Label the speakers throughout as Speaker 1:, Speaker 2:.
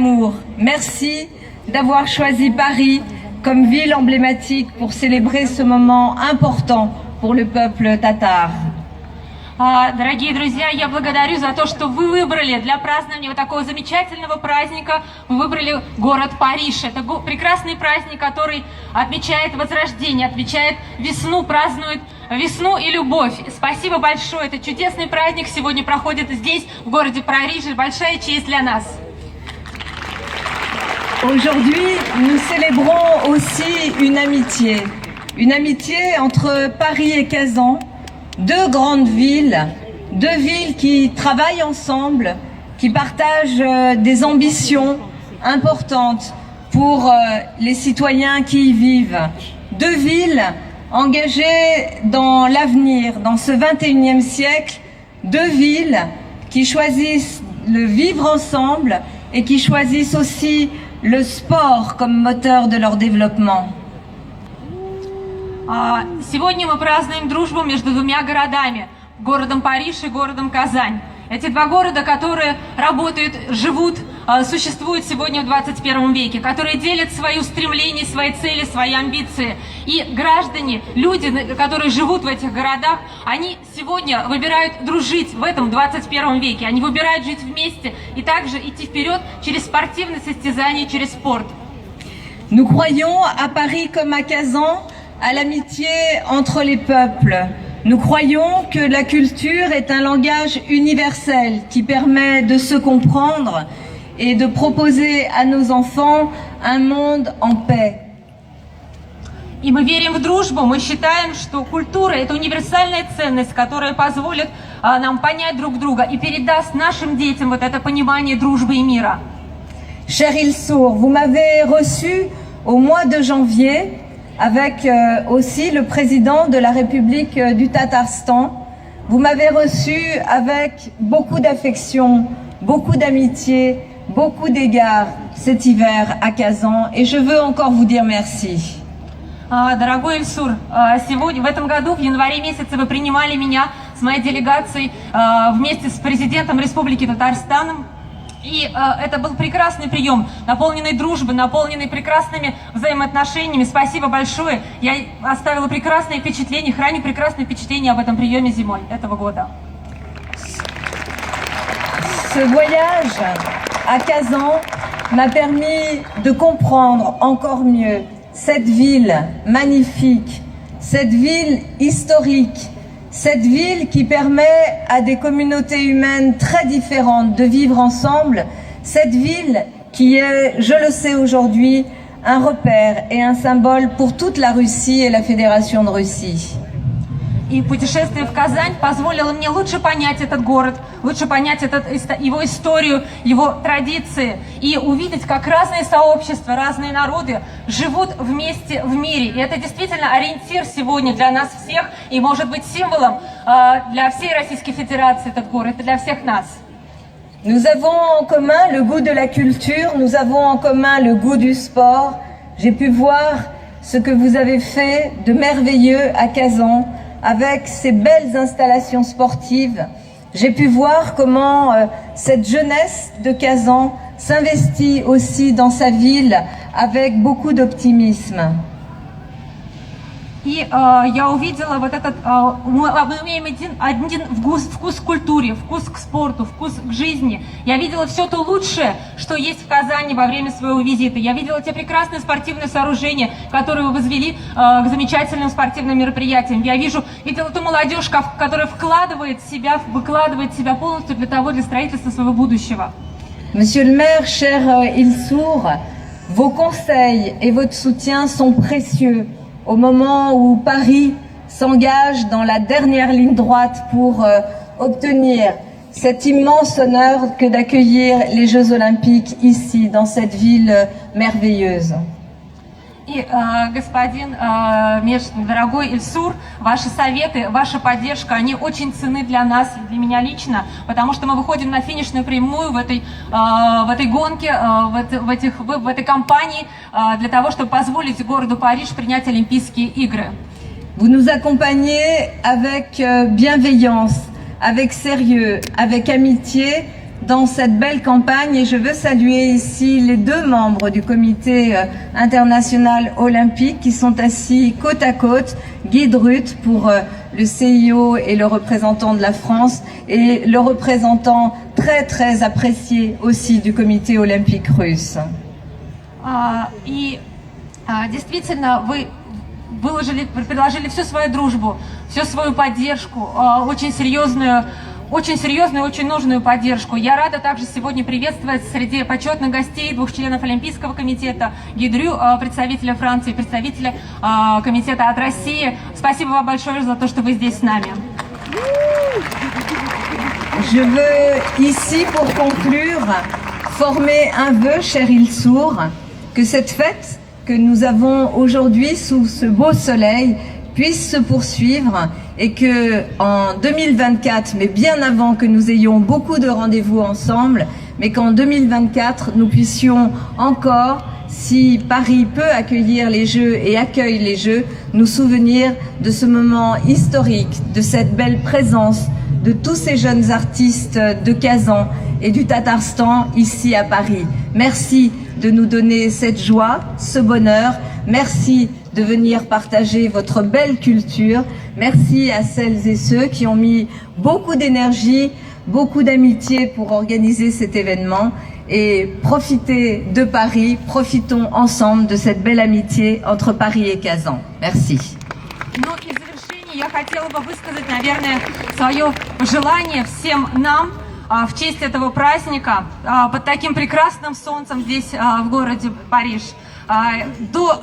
Speaker 1: Amour, merci d'avoir choisi Paris comme ville emblématique pour célébrer ce moment important pour le peuple tatar.
Speaker 2: Дорогие друзья, я благодарю за то, что вы выбрали для празднования вот такого замечательного праздника, вы выбрали город Париж. Это прекрасный праздник, который отмечает возрождение, отмечает весну, празднует весну и любовь. Спасибо большое, это чудесный праздник сегодня проходит здесь, в городе Париж, большая честь для нас.
Speaker 1: Aujourd'hui, nous célébrons aussi une amitié entre Paris et Kazan, deux grandes villes, deux villes qui travaillent ensemble, qui partagent des ambitions importantes pour les citoyens qui y vivent. Deux villes engagées dans l'avenir, dans ce 21e siècle, deux villes qui choisissent le vivre ensemble et qui choisissent aussi le sport comme moteur de leur développement.
Speaker 2: Сегодня мы празднуем дружбу между двумя городами, городом Париж и городом Казань. Эти два города, которые работают, живут, существуют сегодня в 21 веке, которые делят свои устремления, свои цели, свои амбиции. И граждане, люди, которые живут в этих городах, они сегодня выбирают дружить в этом 21 веке. Они выбирают жить вместе и также идти вперед через спортивные состязания, через спорт.
Speaker 1: Nous croyons à Paris comme à Kazan à l'amitié entre les peuples. Nous croyons que la culture est un langage universel qui permet de se comprendre et de proposer à nos enfants un monde en paix.
Speaker 2: И мы верим в дружбу, мы считаем, что культура – это универсальная ценность, которая позволит нам понять друг друга и передаст нашим детям вот это понимание дружбы и мира.
Speaker 1: Cher Ilsour, vous m'avez reçu au mois de janvier avec aussi le président de la République du Tatarstan. Vous m'avez reçu avec beaucoup d'affection, beaucoup d'amitié, beaucoup d'égards cet hiver à Kazan et je veux encore vous dire merci.
Speaker 2: Дорогой Ильсур, сегодня, в этом году, в январе месяце, вы принимали меня с моей делегацией вместе с президентом Республики Татарстан. И это был прекрасный прием, наполненный дружбой, наполненный прекрасными взаимоотношениями. Спасибо большое. Я оставила прекрасное впечатление, храню прекрасное впечатление об этом приеме зимой этого года.
Speaker 1: Ce voyage à Kazan m'a permis de comprendre encore mieux cette ville magnifique, cette ville historique, cette ville qui permet à des communautés humaines très différentes de vivre ensemble, cette ville qui est, je le sais aujourd'hui, un repère et un symbole pour toute la Russie et la Fédération de Russie.
Speaker 2: И путешествие в Казань позволило мне лучше понять этот город, лучше понять его историю, его традиции и увидеть, как разные сообщества, разные народы живут вместе в мире. И это действительно ориентир сегодня для нас всех и может быть символом для всей Российской Федерации этот город, и для всех нас.
Speaker 1: Nous avons en commun le goût de la culture, nous avons en commun le goût du sport. J'ai pu voir ce que vous avez fait de merveilleux à Kazan, avec ces belles installations sportives. J'ai pu voir comment cette jeunesse de Kazan s'investit aussi dans sa ville avec beaucoup d'optimisme.
Speaker 2: И я увидела вот этот, мы имеем один вкус к культуре, вкус к спорту, вкус к жизни. Я видела все то лучшее, что есть в Казани во время своего визита. Я видела те прекрасные спортивные сооружения, которые вы возвели к замечательным спортивным мероприятиям. Я видела ту молодежь, которая вкладывает себя, выкладывает себя полностью для строительства своего будущего.
Speaker 1: Monsieur le maire, cher Ilsour, vos conseils et votre soutien sont précieux au moment où Paris s'engage dans la dernière ligne droite pour obtenir cet immense honneur que d'accueillir les Jeux Olympiques ici, dans cette ville merveilleuse.
Speaker 2: И, господин дорогой Ильсур, ваши советы, ваша поддержка, они очень ценны для нас, для меня лично, потому что мы выходим на финишную прямую в этой гонке, в этой кампании, для того, чтобы позволить городу Париж принять Олимпийские игры.
Speaker 1: Vous nous accompagnez avec bienveillance, avec sérieux, avec amitié, dans cette belle campagne et je veux saluer ici les deux membres du comité international olympique qui sont assis côte à côte, Guy Drut pour le CIO et le représentant de la France et le représentant très apprécié aussi du comité olympique russe.
Speaker 2: Действительно, вы предложили всю свою дружбу, всю свою поддержку, очень серьезную, очень нужную поддержку. Я рада также сегодня приветствовать среди почетных гостей двух членов Олимпийского комитета, Гидрю, представителя Франции, представителя комитета от России. Спасибо вам большое за то, что вы здесь с нами.
Speaker 1: Je veux ici, pour conclure, former un vœu, cher Ilsour, que cette fête que nous avons aujourd'hui sous ce beau soleil puisse se poursuivre et que en 2024, mais bien avant que nous ayons beaucoup de rendez-vous ensemble, mais qu'en 2024, nous puissions encore, si Paris peut accueillir les Jeux et accueille les Jeux, nous souvenir de ce moment historique, de cette belle présence de tous ces jeunes artistes de Kazan et du Tatarstan ici à Paris. Merci de nous donner cette joie, ce bonheur. Merci de venir partager votre belle culture. Merci à celles et ceux qui ont mis beaucoup d'énergie, beaucoup d'amitié pour organiser cet événement. Et profitez de Paris, profitons ensemble de cette belle amitié entre Paris et Kazan. Merci.
Speaker 2: Я хотела бы высказать, наверное, свое пожелание всем нам в честь этого праздника под таким прекрасным солнцем здесь, в городе Париж.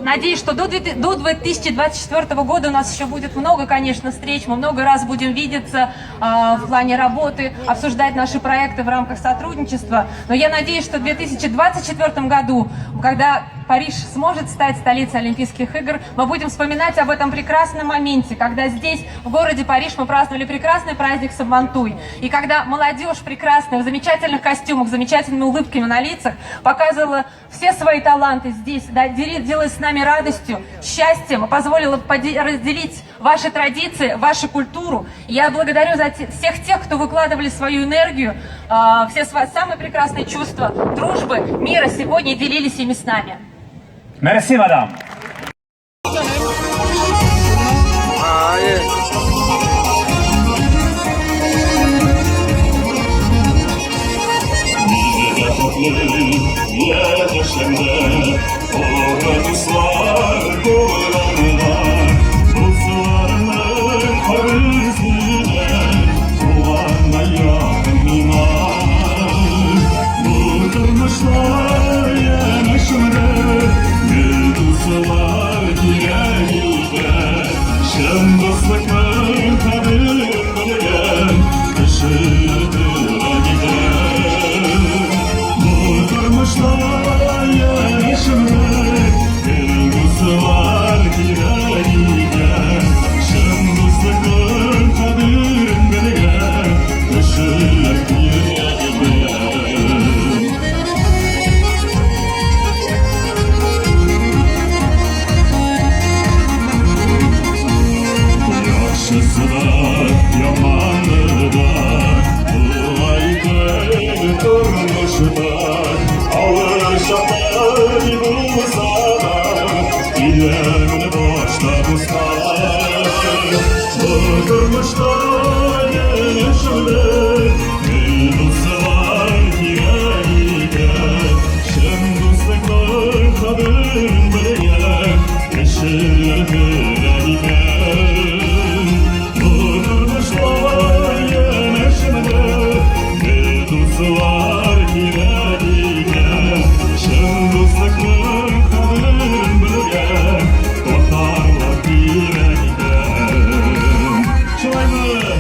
Speaker 2: Надеюсь, что до 2024 года у нас еще будет много, конечно, встреч, мы много раз будем видеться в плане работы, обсуждать наши проекты в рамках сотрудничества. Но я надеюсь, что в 2024 году, когда Париж сможет стать столицей Олимпийских игр, мы будем вспоминать об этом прекрасном моменте, когда здесь, в городе Париж, мы праздновали прекрасный праздник Сабантуй. И когда молодежь прекрасная, в замечательных костюмах, с замечательными улыбками на лицах, показывала все свои таланты здесь, делилась с нами радостью, счастьем, позволила разделить ваши традиции, вашу культуру. Я благодарю всех тех, кто выкладывали свою энергию, все свои самые прекрасные чувства дружбы, мира сегодня делились ими с нами.
Speaker 3: Merci, madame.
Speaker 4: Şöyle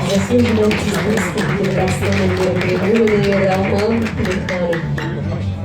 Speaker 4: Заслуженный артист выставки представления трибуны Роман Плеханов.